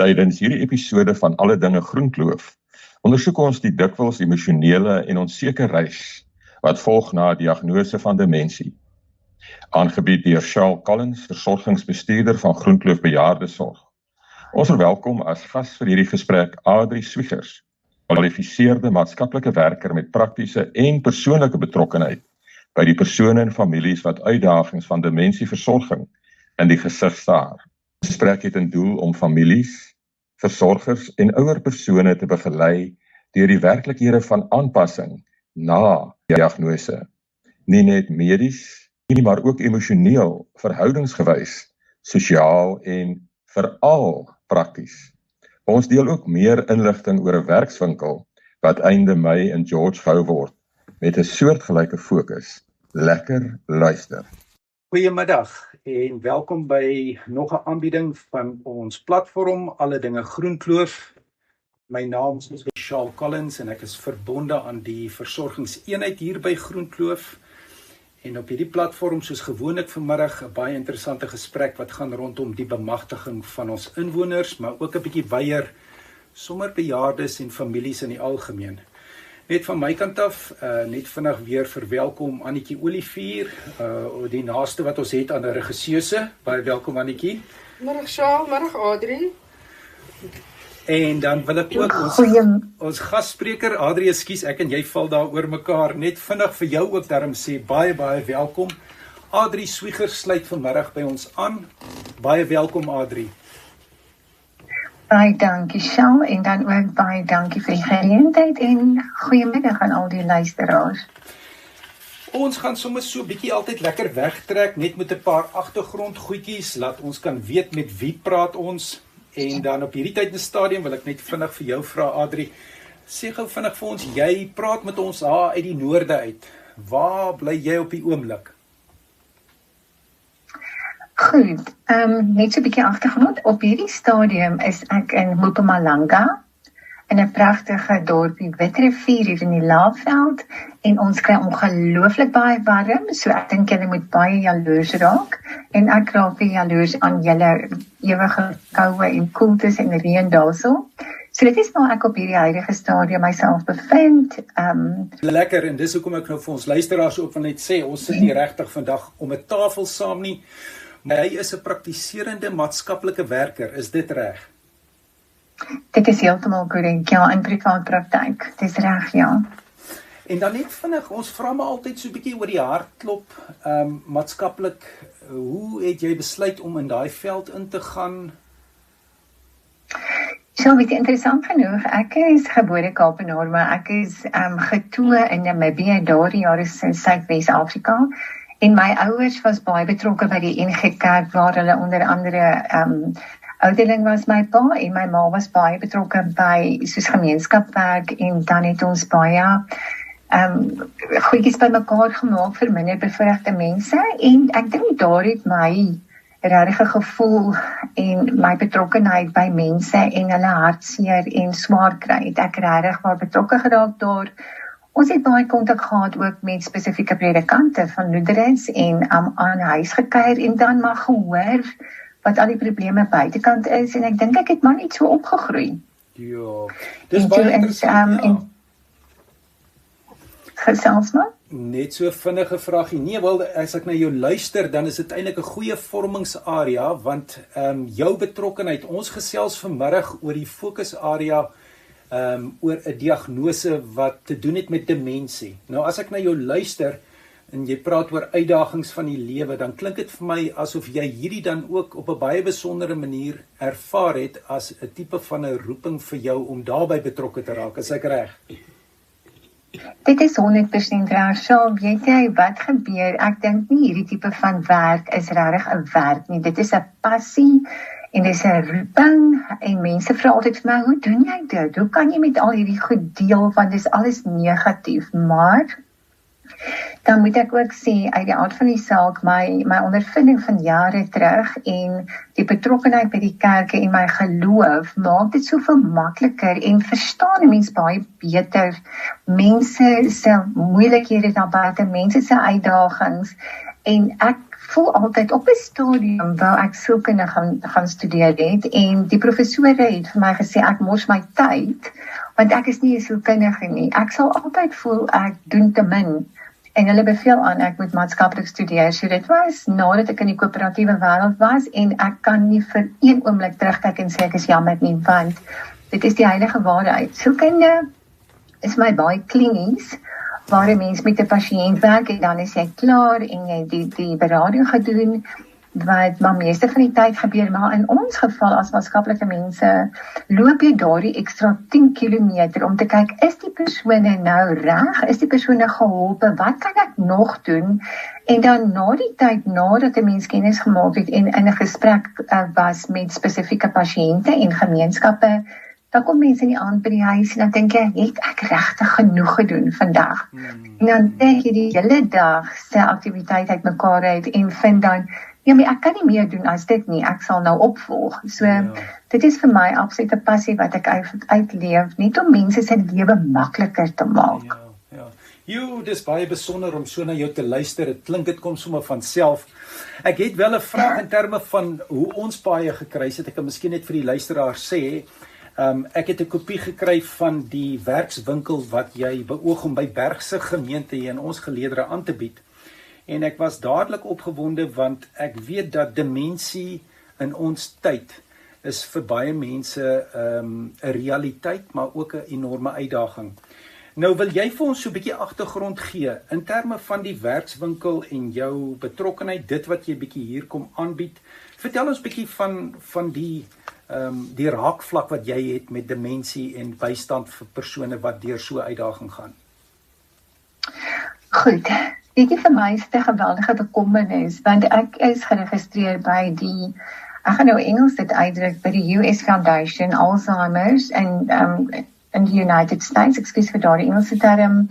Tydens hierdie episode van Alle Dinge Groenkloof ondersoek ons die dikwels emosionele en onseker reis wat volg na 'n diagnose van demensie. Aangebied deur Charles Collins, versorgingsbestuurder van Groenkloof Bejaardesorg. Ons verwelkom as gas vir hierdie gesprek Adrie Swiegers, gekwalifiseerde maatskaplike werker met praktiese en persoonlike betrokkenheid by die persone en families wat uitdagings van dementieversorging in die gesig staar. Die gesprek het 'n doel om families, versorgers en ouer persone te begelei deur die werklikhede van aanpassing na diagnose, nie net medies nie, maar ook emosioneel, verhoudingsgewys, sosiaal en veral prakties. Ons deel ook meer inligting oor 'n werkswinkel wat einde Mei in George gehou word met 'n soortgelyke fokus. Lekker luister. Goeiemiddag en welkom by nog 'n aanbieding van ons platform Alle Dinge Groenkloof. My naam is Charles Collins en ek is verbonde aan die versorgingseenheid hier by Groenkloof. En op hierdie platform soos gewoonlik vanmiddag 'n baie interessante gesprek wat gaan rondom die bemagtiging van ons inwoners, maar ook 'n bietjie wyeer sommer bejaardes en families in die algemeen. Net van my kant af, net vinnig weer verwelkom Annetjie Olivier, die naaste wat ons het aan 'n regisseuse. Baie welkom Annetjie. Middag Charles, middag Adrie. En dan wil ek ook ons gasspreker, Adrie, ekskuus, ek en jy val daar oor mekaar, net vinnig vir jou ook daarom sê, baie welkom. Adrie Swiegers sluit vanmiddag by ons aan. Baie welkom Adrie. Baie dankie Charles en dan ook baie dankie vir die geleentheid en goeiemiddag aan al die luisteraars. Ons gaan sommer so 'n bietjie altyd lekker wegtrek, net met 'n paar agtergrondgoedjies, laat ons kan weet met wie praat ons. En dan op hierdie tyd in die stadium wil ek net vinnig vir jou vra Adrie, sê gou vinnig vir ons, jy praat met ons daar uit die noorde uit. Waar bly jy op die oomblik? Goed, net so 'n bietjie agtergrond. Op hierdie stadium is ek in Mpumalanga, in 'n pragtige dorpie Witrifuur hier in die Laagveld, en ons kry ongelooflik baie warm, so ek dink julle moet baie jaloers raak, en ek raak weer jaloers aan julle ewige koue en koeltes en reën daarso. So dit is waar ek op hierdie huidige stadium myself bevind. Lekker, en dis hoekom ek nou vir ons luisteraars ook wil net sê, ons sit nie regtig vandag om 'n tafel saam nie, maar hy is 'n praktiserende maatskaplike werker, is dit reg? Dit is heeltemal korrek, ja, in privaat praktyk, dit is reg, ja. En dan net vinnig, ons vra maar altyd so 'n bietjie oor die hartklop, maatskaplik, hoe het jy besluit om in daai veld in te gaan? So, weet jy, interessant genoeg, ek is gebore Kaapenaar, maar ek is getoe in Namibië, daardie jare in Suidwes-Afrika. En my ouers was baie betrokke by die NG Kerk, waar hulle onder andere ouderling was my pa, en my ma was baie betrokke by soos gemeenskapwerk, en dan het ons baie goedjies by mekaar gemaak vir minder bevoorregte mense, en ek dink daar het my regtig gevoel en my betrokkenheid by mense en hulle hartseer en swaar kry, het ek regtig maar betrokke geraak daar. Ons het baie kontak gehad ook met spesifieke predikante van Lutheran en aan huis gekuier en dan maar gehoor wat al die probleme buitekant is, en ek dink ek het maar net so opgegroei. Ja, dis baie interessant. Gesels maar? Net so vinnige vraagie. Nee, wel, as ek na jou luister, dan is dit eintlik 'n goeie vormingsarea, want jou betrokkenheid, ons gesels vanmiddag oor die fokusarea oor 'n diagnose wat te doen het met demensie. Nou as ek na jou luister en jy praat oor uitdagings van die lewe, dan klink dit vir my asof jy hierdie dan ook op 'n baie besondere manier ervaar het as 'n tipe van 'n roeping vir jou om daarbey betrokke te raak. Is ek reg? Dit is 100% reg. So, weet jy wat gebeur? Ek dink nie hierdie tipe van werk is regtig 'n werk nie. Dit is 'n passie. En dis 'n roeping, en mense vra altyd vir my, hoe doen jy dit? Hoe kan jy met al hierdie goed deel, want dis alles negatief, maar dan moet ek ook sê, uit die aard van die saak, my ondervinding van jare terug, en die betrokkenheid by die kerke en my geloof, maak dit soveel makliker, en verstaan 'n mens baie beter, mense se moeilikhede daar buite, mense se uitdagings, en ek voel altyd op 'n stadium waar ek sielkunde gaan studeer het en die professore het vir my gesê ek mors my tyd want ek is nie 'n sielkundige nie. Ek sal altyd voel ek doen te min en hulle beveel aan ek moet maatskaplik studeer. So dit was nadat ek in die koöperatiewe wêreld was en ek kan nie vir een oomblik terugkyk en sê ek is jammer nie want dit is die heilige waarheid. Sielkunde is my baie klinies waar 'n mens met 'n pasiënt werk en dan is jy klaar en jy die berading gedoen wat maar meeste van die tyd gebeur, maar in ons geval as maatskaplike mense loop jy daardie ekstra 10 kilometer om te kyk, is die persone nou reg? Is die persone geholpe? Wat kan ek nog doen? En dan na die tyd, nadat 'n mens kennis gemaak het en in 'n gesprek was met spesifieke pasiënte en gemeenskappe, dan kom mense in die aand by die huis en dan dink jy, het ek regtig genoeg gedoen vandag? En dan dink jy die hele dag se aktiwiteit uitmekaar uit en vind dan, ja, maar ek kan nie meer doen as dit nie, ek sal nou opvolg. So, dit is vir my absoluut 'n passie wat ek uitleef, net om mense se lewe makliker te maak. Ja. Dis baie besonder om so na jou te luister, dit kom sommer van self. Ek het wel 'n vraag in terme van hoe ons baie gekry het, ek kan miskien net vir die luisteraar sê, ek het 'n kopie gekry van die werkswinkel wat jy beoog om by Bergse gemeente hier in ons geleedere aan te bied. En ek was dadelik opgewonde want ek weet dat demensie in ons tyd is vir baie mense 'n realiteit, maar ook 'n enorme uitdaging. Nou wil jy vir ons so 'n bietjie agtergrond gee in terme van die werkswinkel en jou betrokkenheid, dit wat jy bietjie hier kom aanbied. Vertel ons bietjie van die raakvlak wat jy het met demensie en bystand vir persone wat deur so 'n uitdaging gaan. Goed. Weet jy, vir my is dit 'n geweldige bekommernis, want ek is geregistreer by ek gaan nou Engels dit uitdruk, by die US Foundation Alzheimer's in die United States, ekskuus vir daardie Engelse term.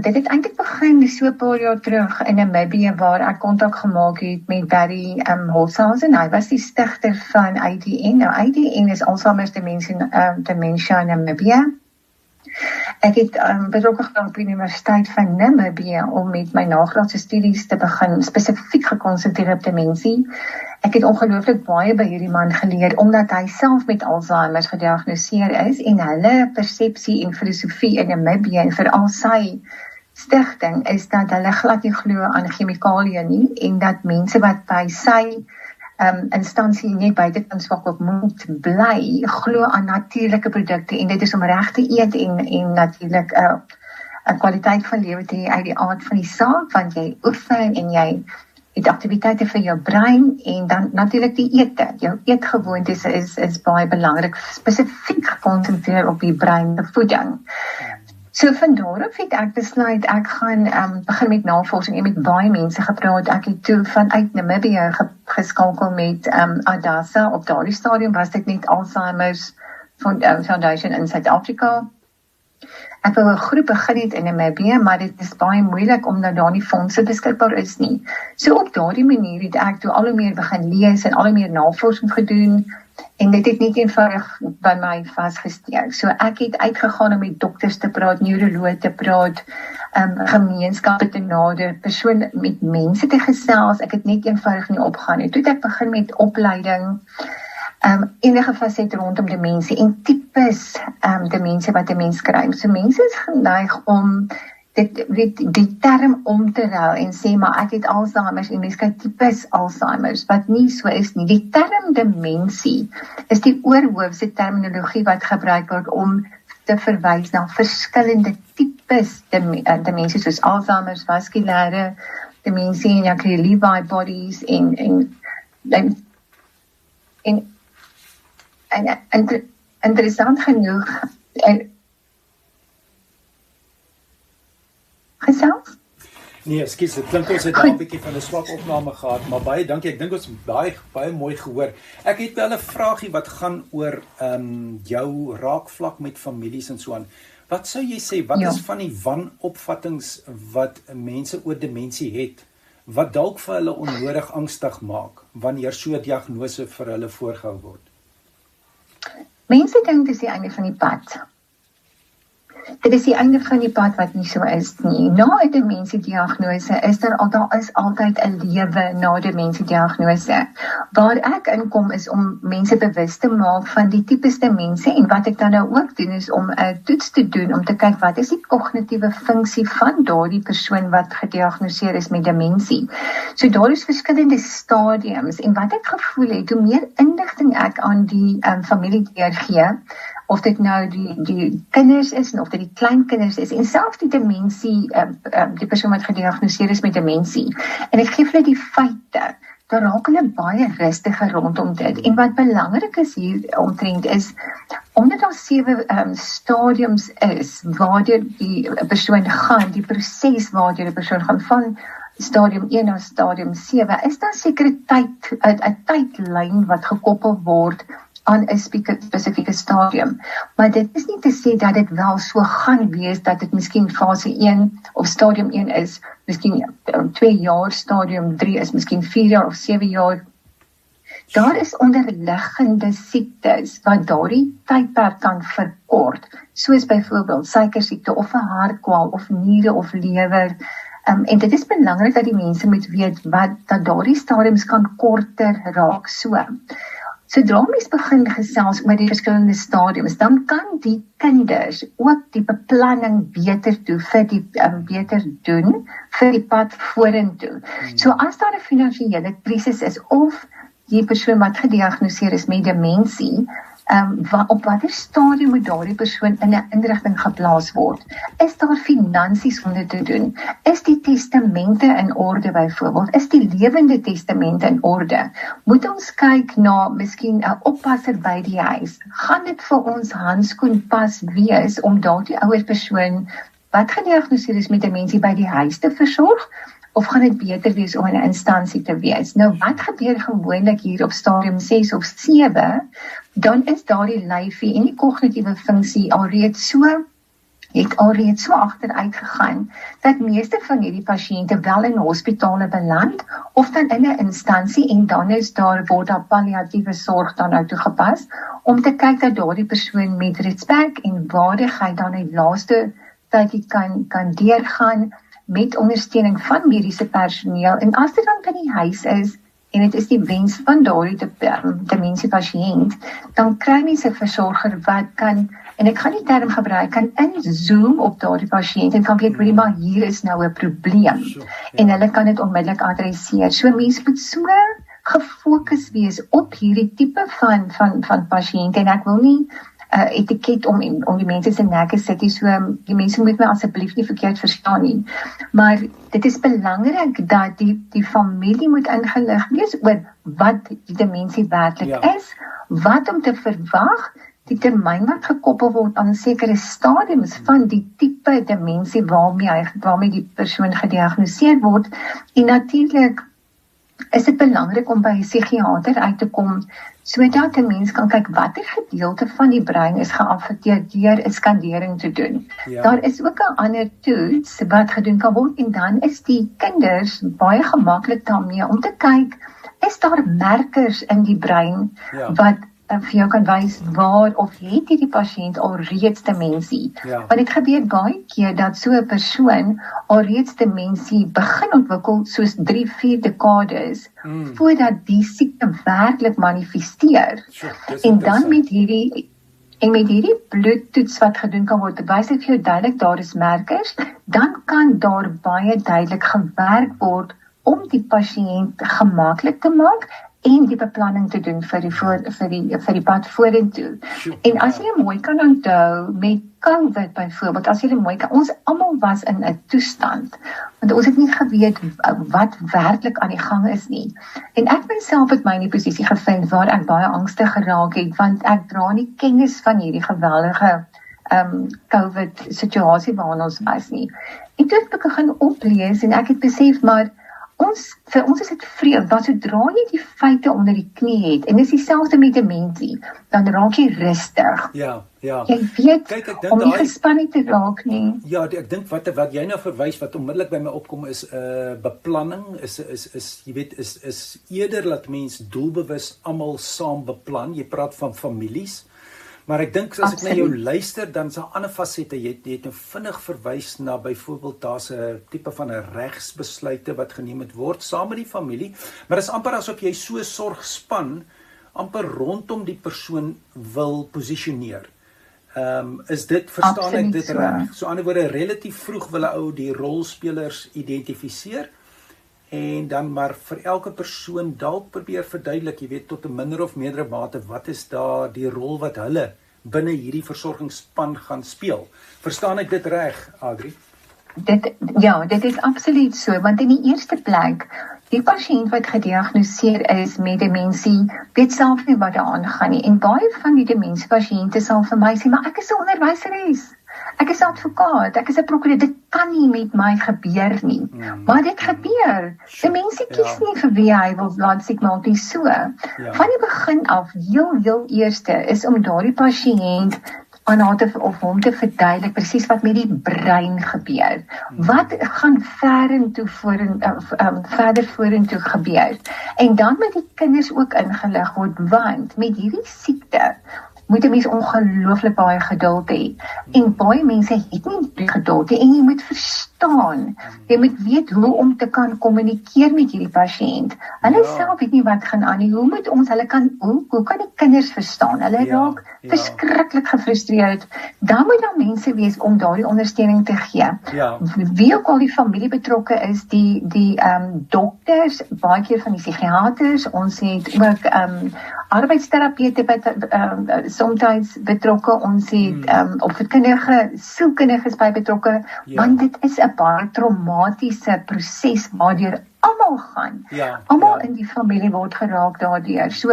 Dit het eintlik begin so 'n paar jaar terug in Namibië waar ek kontak gemaak het met Barry Holzhausen. Hy was die stigter van IDN. Nou IDN is Alzheimer's dementia in Namibië. Ek het betrokke geraak op die Universiteit van Namibië om met my nagraadse studies te begin, spesifiek gekonsentreer op demensie. Ek het ongelooflik baie by hierdie man geleer, omdat hy self met Alzheimer's gediagnoseer is en hulle persepsie en filosofie in Namibië en veral sy stigting is dat hulle glad nie glo aan chemikalieë nie en dat mense wat by sy instansie net buitekant swak op moet bly, glo aan natuurlike produkte en dit is om reg te eet en natuurlik 'n kwaliteit van lewe te hê uit die aard van die saak, want jy oefen en jy het aktiwiteite vir jou brein en dan natuurlik die ete. Jou eetgewoontes is baie belangrik, spesifiek gekonsentreer op die brein, voeding. So van daarop het ek besluit, ek gaan begin met navorsing en met baie mense gepraat. Ek het toe vanuit Namibië geskakel met Adasa. Op daardie stadium was dit net Alzheimer's Foundation in Suid-Afrika. Ek wou 'n groep begin het in Namibië, maar dit is baie moeilik omdat daar nie fondse beskikbaar is nie. So op daardie manier het ek toe al hoe meer begin lees en al hoe meer navorsing gedoen. En dit het nie eenvoudig by my vasgesteek. So ek het uitgegaan om met dokters te praat, neuroloë te praat, gemeenskappe te nader, met mense te gesels. Ek het net eenvoudig nie opgaan nie. Toe het ek begin met opleiding, enige faset rondom demensie en tipes demensie wat 'n mens kry. So mense is geneig om die term om te ruil en sê, maar ek het Alzheimer's en mens kry tipes Alzheimer's, wat nie so is nie. Die term demensie is die oorhoofse terminologie wat gebruik word om te verwys na verskillende tipes demensie, soos Alzheimer's, vaskulêre demensie en jy kry Lewy bodies en interessant genoeg gesels? Nee, ekskuus, dit klink ons het daar 'n bietjie van 'n swak opname gehad, maar baie dankie. Ek dink ons baie mooi gehoor. Ek het wel 'n vraagie wat gaan oor jou raakvlak met families en so aan. Wat sou jy sê, wat is van die wanopvattings wat mense oor demensie het, wat dalk vir hulle onnodig angstig maak wanneer so 'n diagnose vir hulle voorgehou word? Mense dink dis die einde van die pad. Dit is die einde van die pad wat nie so is nie. Na 'n demensiediagnose daar is altyd 'n lewe na demensiediagnose. Waar ek inkom is om mense bewus te maak van die tipes demensie en wat ek dan nou ook doen is om 'n toets te doen om te kyk wat is die kognitiewe funksie van daardie persoon wat gediagnoseer is met demensie. So daar is verskillende stadiums en wat ek gevoel het, hoe meer inligting ek aan die familie deurgee, of dit nou die kinders is en of dit die kleinkinders is en selfs die demensie, die persoon wat gediagnoseer is met demensie. En ek gee vir hulle die feite, daar raak hulle baie rustiger rondom dit. En wat belangrik is hier omtrent is, omdat daar 7 stadiums is, waardeur die persoon gaan, die proses waardeur die persoon gaan van stadium 1 na stadium 7, is daar sekere tyd, 'n tydlyn wat gekoppel word aan 'n spesifieke stadium. Maar dit is nie te sê dat dit wel so gaan wees, dat dit miskien fase 1 of stadium 1 is, miskien 2 jaar, stadium 3 is miskien 4 jaar of 7 jaar. Daar is onderliggende siektes wat daardie tydperk kan verkort, soos byvoorbeeld suikersiekte of 'n hartkwal of niere of lewer. En dit is belangrik dat die mense moet weet dat daardie stadiums kan korter raak so. Sodra mens begin gesels oor die verskillende stadiums, dan kan die kinders ook die beplanning beter doen vir die pad vorentoe. So as daar 'n finansiële krisis is of die persoon wat gediagnoseer is met demensie, op watter stadium moet daardie persoon in 'n inrigting geplaas word? Is daar finansies om dit te doen? Is die testamente in orde byvoorbeeld? Is die lewende testamente in orde? Moet ons kyk na miskien 'n oppasser by die huis? Gaan dit vir ons handskoenpas wees om daardie ouer persoon wat gediagnoseer is met demensie by die huis te versorg? Of gaan dit beter wees om in 'n instansie te wees? Nou, wat gebeur gewoonlik hier op stadium 6 of 7? Dan is daardie lyfie en die kognitiewe funksie alreeds so agteruit gegaan, dat meeste van hierdie pasiënte wel in hospitale beland, of dan in 'n instansie, en dan word daar palliatiewe sorg dan nou toegepas, om te kyk dat daardie persoon met respek en waardigheid dan die laaste tydjie kan deurgaan, met ondersteuning van mediese personeel. En as dit dan by die huis is, en dit is die wens van daardie demensiepasiënt, dan kry mens 'n versorger wat kan, en ek gaan die term gebruik, kan inzoom op daardie pasiënt en kan weet, hoorie, maar hier is nou 'n probleem. En hulle kan dit onmiddellik adresseer. So mens moet so gefokus wees op hierdie tipe van pasiënte, en ek wil nie etiket om die mense se nekke sit nie, so die mense moet my asseblief nie verkeerd verstaan nie. Maar dit is belangrik dat die familie moet ingelig wees oor wat die demensie werklik is, wat om te verwag, die termyn wat gekoppel word aan sekere stadiums van die tipe demensie waarmee die persoon gediagnoseer word, en natuurlik is dit belangrik om by 'n psigiater uit te kom, sodat 'n mens kan kyk watter gedeelte van die brein is geaffekteer deur 'n skandering te doen. Daar is ook 'n ander toets wat gedoen kan word, en dan is die kinders baie gemaklik daarmee om te kyk, is daar merkers in die brein wat vir jou kan wys waar of het hierdie pasiënt alreeds demensie. Want dit gebeur baie keer dat so 'n persoon alreeds demensie begin ontwikkel soos 3-4 dekades voordat die siekte werklik manifesteer. En dan met hierdie bloedtoets wat gedoen kan word, wys dit vir jou duidelik daar is merkers, dan kan daar baie duidelik gewerk word om die pasiënt gemaklik te maak en die beplanning te doen vir die pad vorentoe. En as jy mooi kan onthou met COVID byvoorbeeld, ons almal was in 'n toestand, want ons het nie geweet wat werklik aan die gang is nie. En ek myself het my in die posisie gevind waar ek baie angstig geraak het, want ek dra nie kennis van hierdie geweldige COVID situasie waarin ons was nie. En toe het ek begin oplees en ek het besef, maar vir ons is dit vreemd, want sodra jy die feite onder die knie het, en dis dieselfde met demensie, dan raak jy rustig. Ja. Jy weet, om nie gespanne te raak nie. Ja, ek dink wat jy nou verwys, wat onmiddellik by my opkom is, beplanning, jy weet, is eerder dat mens doelbewus almal saam beplan. Jy praat van families, Maar ek dink as ek na jou luister, dan is 'n ander fasette. Jy het nou vinnig verwys na byvoorbeeld daar's 'n tipe van 'n regsbesluite wat geneem moet word saam met die familie, maar dit is amper asof jy so sorgspan amper rondom die persoon wil posisioneer. Is dit, verstaan ek dit reg? So ander woorde, relatief vroeg wil 'n ou die rolspelers identifiseer en dan maar vir elke persoon dalk probeer verduidelik, jy weet, tot 'n minder of meerdere mate, wat is daar die rol wat hulle binne hierdie versorgingsspan gaan speel. Verstaan ek dit reg, Adri? Dit is absoluut so, want in die eerste plek, die pasiënt wat gediagnoseer is met demensie, weet self nie wat daar aangaan nie. En baie van die dementiepasiënte sal vir my sê, maar ek is 'n onderwyseres, ek is 'n advokaat, ek is 'n prokureur, dit kan nie met my gebeur nie. Maar dit gebeur. Demensie kies nie vir wie hy wil laat siek maak nie. So, van die begin af, heel eerste is om daardie pasiënt aan hom te verduidelik presies wat met die brein gebeur. Wat gaan verder vorentoe gebeur. En dan moet die kinders ook ingelig word, want met hierdie siekte moet 'n mens ongelooflik baie geduld hê. En baie mense het nie die geduld nie en jy moet verstaan. Jy moet weet hoe om te kan kommunikeer met hierdie pasiënt. Hulle self weet nie wat gaan aan nie. Hoe kan die kinders verstaan? Hulle raak verskriklik gefrustreerd. Dan moet daar mense wees om daardie ondersteuning te gee. Wie ook al die familie betrokke is, die dokters, baie keer van die psigiaters, ons het ook arbeidsterapeute soms betrokke, ons het opvoedkundige, sielkundiges by betrokke, want dit is 'n baie traumatiese proses waardeur almal gaan. Almal in die familie word geraak daardeur. So,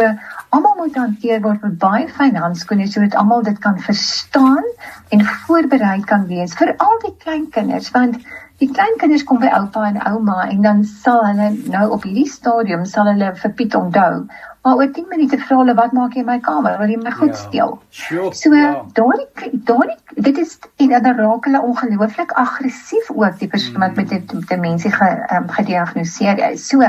almal moet hanteer word met baie fyn handskoene, sodat almal dit kan verstaan en voorberei kan wees vir al die kleinkinders, want die kleinkinders kom by oupa en ouma en dan sal hulle nou op hierdie stadium sal hulle vir Piet onthou. Maar oor 10 minute vra hulle, wat maak jy in my kamer? Wil jy my goed steel? So, dit is, en dan raak hulle ongelooflik aggressief ook, die persoon wat met demensie gediagnoseer is. So,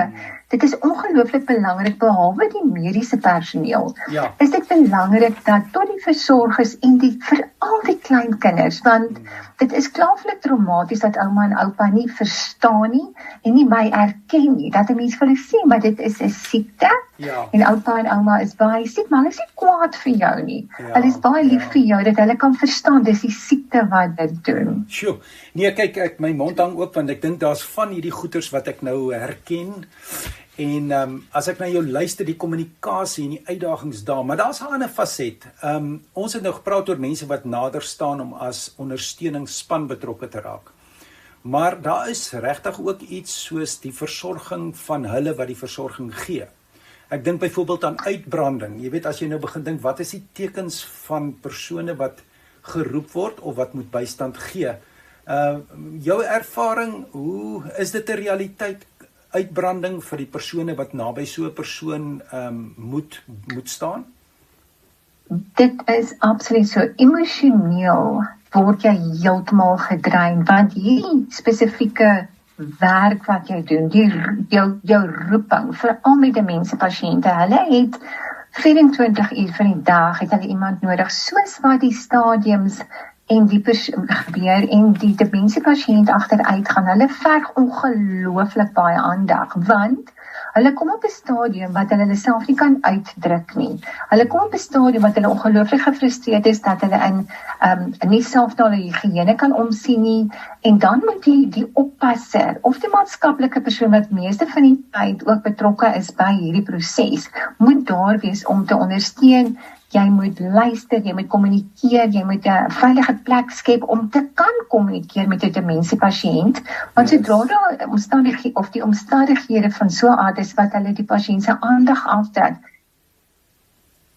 dit is ongelooflik belangrik, behalwe die mediese personeel, is dit belangrik dat tot die versorgers en veral die kleinkinders, want dit is klaarlik traumaties dat ouma en oupa nie verstaan nie en nie my erken nie, dat 'n mens vir hulle sê, maar dit is 'n siekte en oupa en ouma is baie siek, maar hulle is nie kwaad vir jou nie. Hulle is baie lief vir jou, dat hulle kan verstaan, dis die siekte wat dit doen. Sjoe, nee, kyk, my mond hang oop, want ek dink daar's van hierdie goeters wat ek nou herken. En as ek na jou luister, die kommunikasie en die uitdagings daar, maar daar's 'n ander faset. Ons het nou gepraat oor mense wat nader staan om as ondersteuningsspan betrokke te raak. Maar daar is regtig ook iets soos die versorging van hulle wat die versorging gee. Ek dink byvoorbeeld aan uitbranding. Jy weet, as jy nou begin dink, wat is die tekens van persone wat geroep word of wat moet bystand gee? Jou ervaring, hoe is dit 'n realiteit? Uitbranding vir die persone wat naby so 'n persoon moet staan? Dit is absoluut so. Emosioneel word jy heeltemal gedrein, want hierdie spesifieke werk wat jy doen, jou roeping, veral met demensie pasiënte, hulle het 24 uur van die dag, het hulle iemand nodig, soos wat die stadiums en die gebeur en die dementiepasiënt agteruit gaan, hulle verg ongelooflik baie aandag, want hulle kom op 'n stadium wat hulle self nie kan uitdruk nie. Hulle kom op 'n stadium wat hulle ongelooflik gefrustreerd is dat hulle in nie self na hulle higiëne kan omsien nie, en dan moet die oppasser of die maatskaplike persoon wat meeste van die tyd ook betrokke is by hierdie proses, moet daar wees om te ondersteun. Jy moet luister, jy moet kommunikeer, jy moet 'n veilige plek skep om te kan kommunikeer met 'n dementiepasiënt, want sodra daar omstandighede van so 'n aard is wat hulle die pasiënt se aandag aftrek,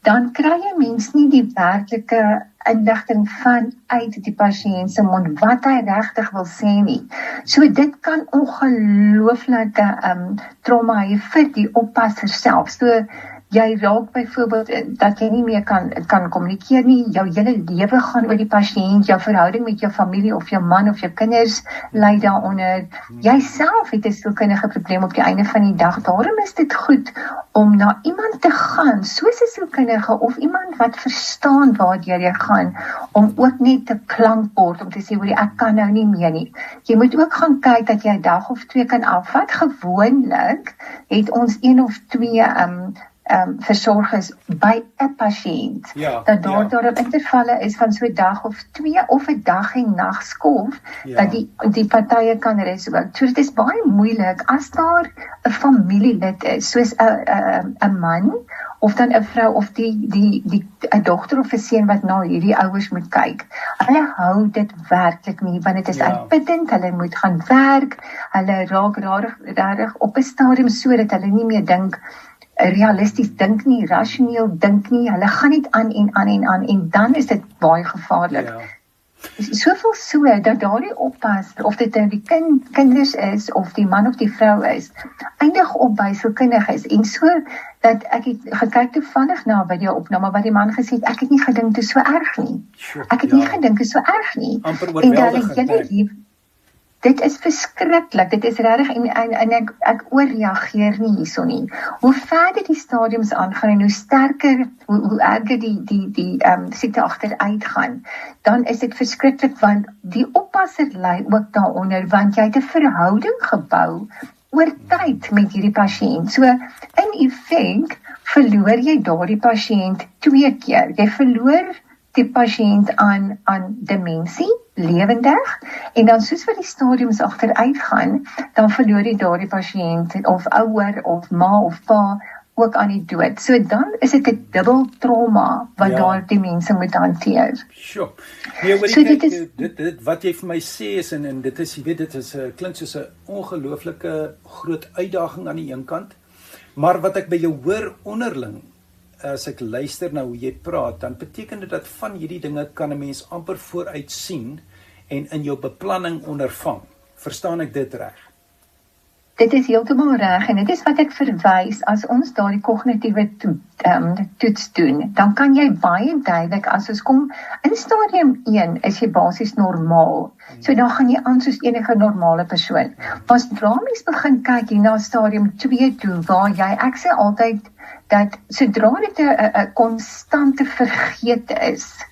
dan kry jy mens nie die werklike inligting vanuit die pasiënt se mond wat hy regtig wil sê nie. So dit kan ongelooflike trauma hê vir die oppasser self. So jy raak byvoorbeeld dat jy nie meer kan kommunikeer nie, jou hele lewe gaan oor die pasiënt, jou verhouding met jou familie of jou man of jou kinders lei daaronder. Jy self het 'n sielkundige probleem op die einde van die dag. Daarom is dit goed om na iemand te gaan, soos 'n sielkundige of iemand wat verstaan waardeur jy gaan, om ook net te klankbord om te sê, hoor, ek kan nou nie meer nie. Jy moet ook gaan kyk dat jy 'n dag of 2 kan afvat. Gewoonlik het ons 1 of 2 versorgers by 'n pasiënt, dat daar intervalle is van so 'n dag of 2 of 'n dag en nag skof, dat die partye kan rus ook. So dit is baie moeilik as daar 'n familielid is, soos 'n man, of dan 'n vrou of 'n dogter of 'n seun wat na hierdie ouers moet kyk. Hulle hou dit werklik nie, want dit is uitputtend, hulle moet gaan werk, hulle raak rarig op 'n stadium sodat hulle nie meer dink, realisties dink nie, rasioneel dink nie, hulle gaan net aan en dan is dit baie gevaarlik. Soveel so, dat daardie oppasser, of dit nou die kinders is, of die man of die vrou is, eindig op by sielkundiges, en so, dat ek het gekyk toevallig na 'n video-opname, wat die man gesê het, ek het nie gedink dit is so erg nie. Ek het nie gedink dit is so erg nie. En dat dit is verskriklik, dit is regtig, en ek oorreageer nie hierso nie. Hoe verder die stadiums aangaan, en hoe sterker, hoe erger die siekte agteruit gaan, dan is dit verskriklik, want die oppasser lei ook daaronder, want jy het 'n verhouding gebou oor tyd met hierdie pasiënt. So, in effek, verloor jy daardie pasiënt 2 keer. Jy verloor die pasiënt aan demensie, lewendig, en dan soos wat die stadiums agteruit gaan, dan verloor jy daardie pasiënt, of ouer, of ma, of pa, ook aan die dood. So dan is dit 'n dubbel trauma, wat daar die mense moet hanteer. Sure. Nee, so dit wat jy vir my sê is, en dit is, jy weet, dit is, klink soos 'n ongelooflike groot uitdaging aan die een kant, maar wat ek by jou hoor onderling, as ek luister na hoe jy praat, dan beteken dit dat van hierdie dinge kan 'n mens amper vooruit sien en in jou beplanning ondervang. Verstaan ek dit reg? Dit is heeltemal reg, en dit is wat ek verwys, as ons daardie kognitiewe toets doen, dan kan jy baie duidelik, as ons kom, in stadium 1 is jy basies normaal, so dan gaan jy aan soos enige normale persoon. Maar sodra mens begin kyk hier na stadium 2 toe, waar ek sê altyd, dat sodra dit 'n konstante vergeet is,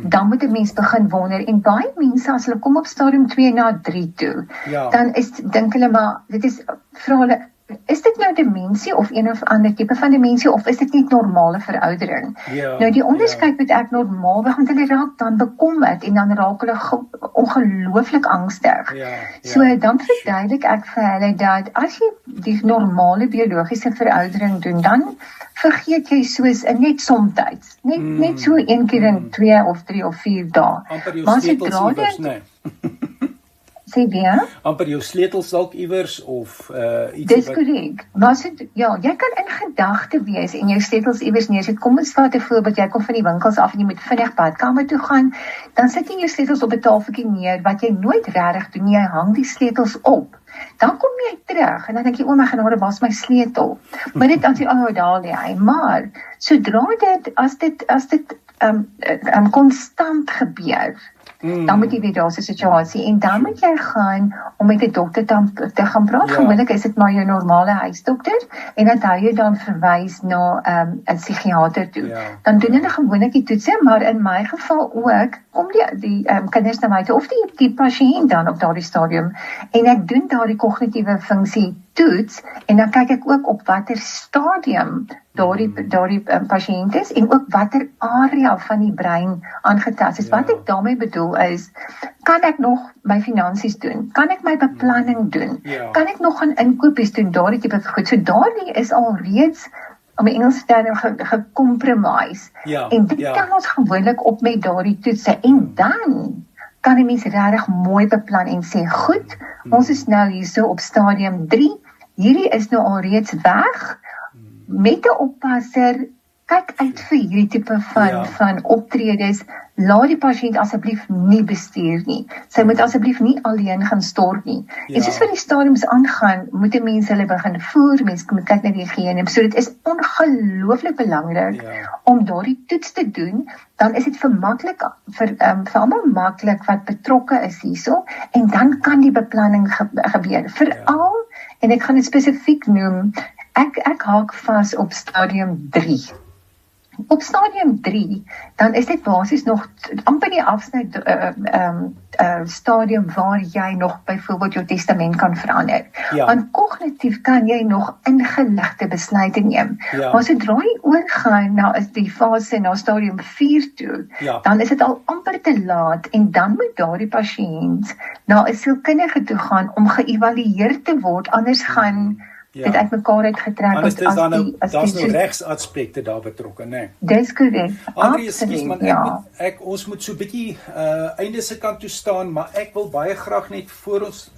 dan moet 'n mens begin wonder, en baie mense, as hulle kom op stadium 2 na 3 toe, dan dink hulle maar, vra hulle, is dit nou demensie of een of ander tipe van demensie, of is dit net normale veroudering? Nou die onderskeid moet ek normaal, want hulle raak dan bekommerd, en dan raak hulle ongelooflik angstig. So dan verduidelik ek vir hulle dat, as jy die normale biologiese veroudering doen, dan vergeet jy soos net somtyds, net so 1 keer in 2 of 3 of 4 dae. Maar sodra dit, sê weer? Amper jou sleutels dalk iewers, of iets. Dis korrek. Jy kan in gedagte wees en jou sleutels iewers neersit. Kom ons vat 'n voorbeeld, jy kom van die winkels af en jy moet vinnig badkamer toe gaan, dan sit jy jou sleutels op 'n tafeltjie neer, wat jy nooit regtig doen, jy hang die sleutels op. Dan kom jy terug, en dan dink jy, my genade, waar is my sleutel? Maar dit dan sê, daar lê hy. Maar, sodra as dit konstant gebeur, dan moet jy weet, daar is 'n situasie, en dan moet jy gaan om met die dokter te gaan praat. Gewoonlik is dit maar jou normale huisdokter, en dat hy jou dan verwys na 'n psigiater toe. Dan doen hulle gewoonlik die toetse, maar in my geval ook, kom die kinders na my toe, of die pasiënt dan op daardie stadium, en ek doen daardie kognitiewe funksie toets, en dan kyk ek ook op watter stadium daardie pasiënt is, en ook watter area van die brein aangetast is. Wat ek daarmee bedoel is, kan ek nog my finansies doen? Kan ek my beplanning doen? Kan ek nog gaan inkopies doen? Daardie tipe goed. So daardie is al reeds, om 'n Engelse term, gecompromise. En dit kan ons gewoonlik op met daardie toetse, en dan kan 'n mens regtig mooi beplan en sê, goed, ons is nou hierso op stadium 3, hierdie is nou al reeds weg, met 'n oppasser, kyk uit vir hierdie tipe van optredes, laat die pasiënt asseblief nie bestuur nie. Sy moet asseblief nie alleen gaan stort nie. En soos vir die stadiums aangaan, moet die mense hulle begin voer, mense moet kyk na die higiëne. So dit is ongelooflik belangrik om daardie toets te doen. Dan is dit vir almal maklik wat betrokke is hierso, en dan kan die beplanning gebeur. Veral, en ek gaan dit spesifiek noem, ek haak vas op stadium 3. Op stadium 3, dan is dit basies nog amper die afsluit stadium waar jy nog byvoorbeeld jou testament kan verander. Want kognitief kan jy nog ingeligte besluite neem. Maar sodra jy oorgaan na die fase na stadium 4 toe, dan is dit al amper te laat, en dan moet daardie pasiënt na 'n sielkundige toe gaan om geëvalueer te word, anders gaan dit uitmekaar uitgetrek. Anders is daar's nou regsaspekte daar betrokke, né? Dis korrek. Ons moet so 'n bietjie einde se kant toe staan, maar ek wil baie graag net voor ons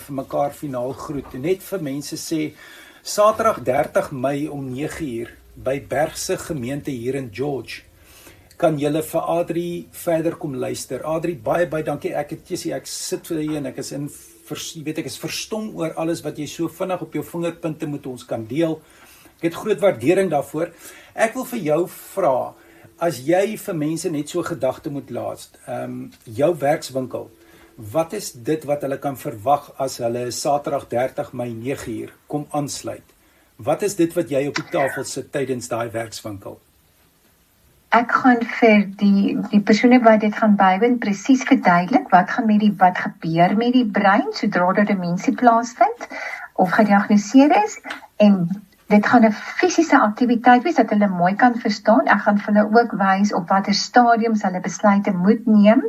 vir mekaar finaal groet, net vir mense sê, Saterdag 30 Mei om 9:00 by Bergse gemeente hier in George, kan julle vir Adri verder kom luister. Adri, baie dankie. Ek sit vir julle en ek is ek is verstom oor alles wat jy so vinnig op jou vingerpunte met ons kan deel. Ek het groot waardering daarvoor. Ek wil vir jou vra, as jy vir mense net so gedagte moet laat, jou werkswinkel, wat is dit wat hulle kan verwag as hulle Saterdag 30 Mei 9:00 kom aansluit? Wat is dit wat jy op die tafel sit tydens daai werkswinkel? Ek gaan vir die persone wat dit gaan bywoon presies verduidelik wat gebeur met die brein sodra daar demensie plaasvind of gediagnoseer is, en dit gaan 'n fisiese aktiwiteit wees dat hulle mooi kan verstaan. Ek gaan vir hulle ook wys op watter stadiums hulle besluite moet neem.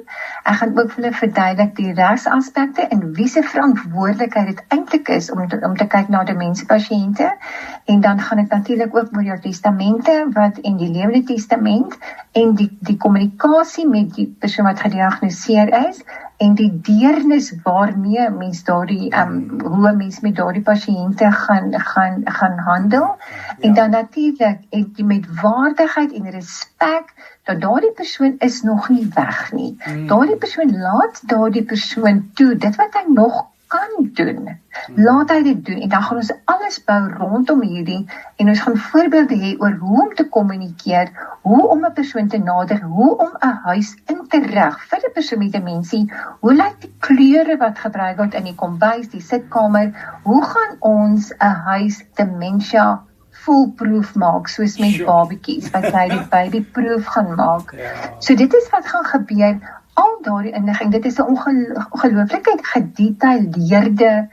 Ek gaan ook vir hulle verduidelik die regsaspekte en wie se verantwoordelikheid dit eintlik is om te kyk na dementiepasiënte. En dan gaan ek natuurlik ook oor jou testamente en die lewende testament en die kommunikasie met die persoon wat gediagnoseer is en die deernis waarmee mens hoe mens met daardie pasiënte gaan handel. En dan natuurlik met waardigheid en respek dat daardie persoon is nog nie weg nie. Daardie persoon laat daardie persoon toe dit wat hy nog kan doen. Laat hy dit doen en dan gaan ons alles bou rondom hierdie en ons gaan voorbeelde hê oor hoe om te kommunikeer, hoe om 'n persoon te nader, hoe om 'n huis in te rig vir 'n persoon met demensie, hoe lyk die kleure wat gebruik word in die kombuis, die sitkamer, hoe gaan ons 'n huis dementia foolproof maak, soos met babatjies, wat jy die babyproof gaan maak. So dit is wat gaan gebeur. Al daardie inligting, dit is 'n ongelooflike gedetailleerde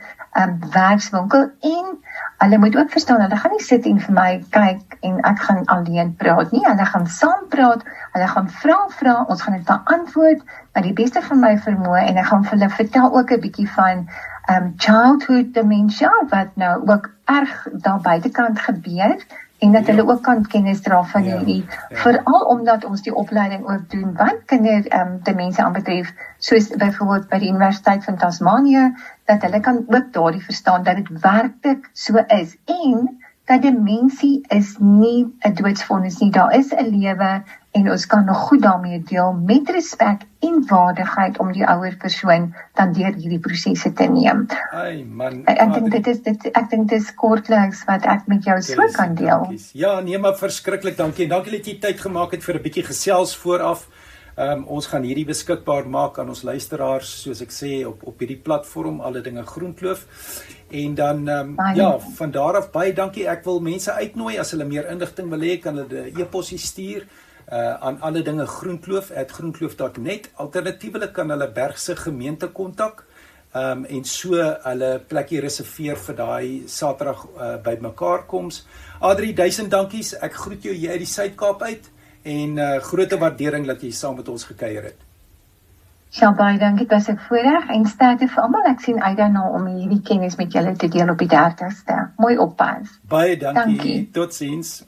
werkswinkel en hulle moet ook verstaan, hulle gaan nie sit en vir my kyk en ek gaan alleen praat nie, hulle gaan saam praat, hulle gaan vra, ons gaan dit beantwoord, maar die beste van my vermoë en ek gaan vir hulle vertel ook 'n bietjie van childhood dementia, wat nou ook erg daar buitekant gebeur, en dat hulle ook kan kennis dra van hierdie, veral omdat ons die opleiding ook doen wat kinderdemensie aanbetref, soos byvoorbeeld by die Universiteit van Tasmanië, dat hulle kan ook daardie verstaan dat dit werklik so is, en dat demensie is nie 'n doodsvonnis nie, daar is 'n lewe en ons kan nog goed daarmee deel met respek en waardigheid om die ouer persoon dan deur hierdie prosesse te neem. Ek dink dit is kortliks wat ek met jou so kan deel. Ja, nee, maar verskriklik dankie. En dankie dat jy tyd gemaak het vir 'n bietjie gesels vooraf. Ons gaan hierdie beskikbaar maak aan ons luisteraars, soos ek sê, op hierdie platform, Alle Dinge Groenkloof. En dan, van daar af, baie dankie. Ek wil mense uitnooi, as hulle meer inligting wil hê, kan hulle 'n e-posjie stuur aan alledingegroenkloof@groenkloof.net. Alternatiefelik kan hulle Bergse gemeente kontak en so hulle plekkie reserveer vir daai Saterdag by mekaar koms. Adri, 1000 dankies. Ek groet jou hier uit die Suid-Kaap uit en groot waardering dat jy saam met ons gekuier het. Baie dankie, dit was 'n voorreg en sterkte vir almal. Ek sien uit daarna om hierdie kennis met julle te deel op die 30ste. Mooi oppas. Baie dankie. Totsiens.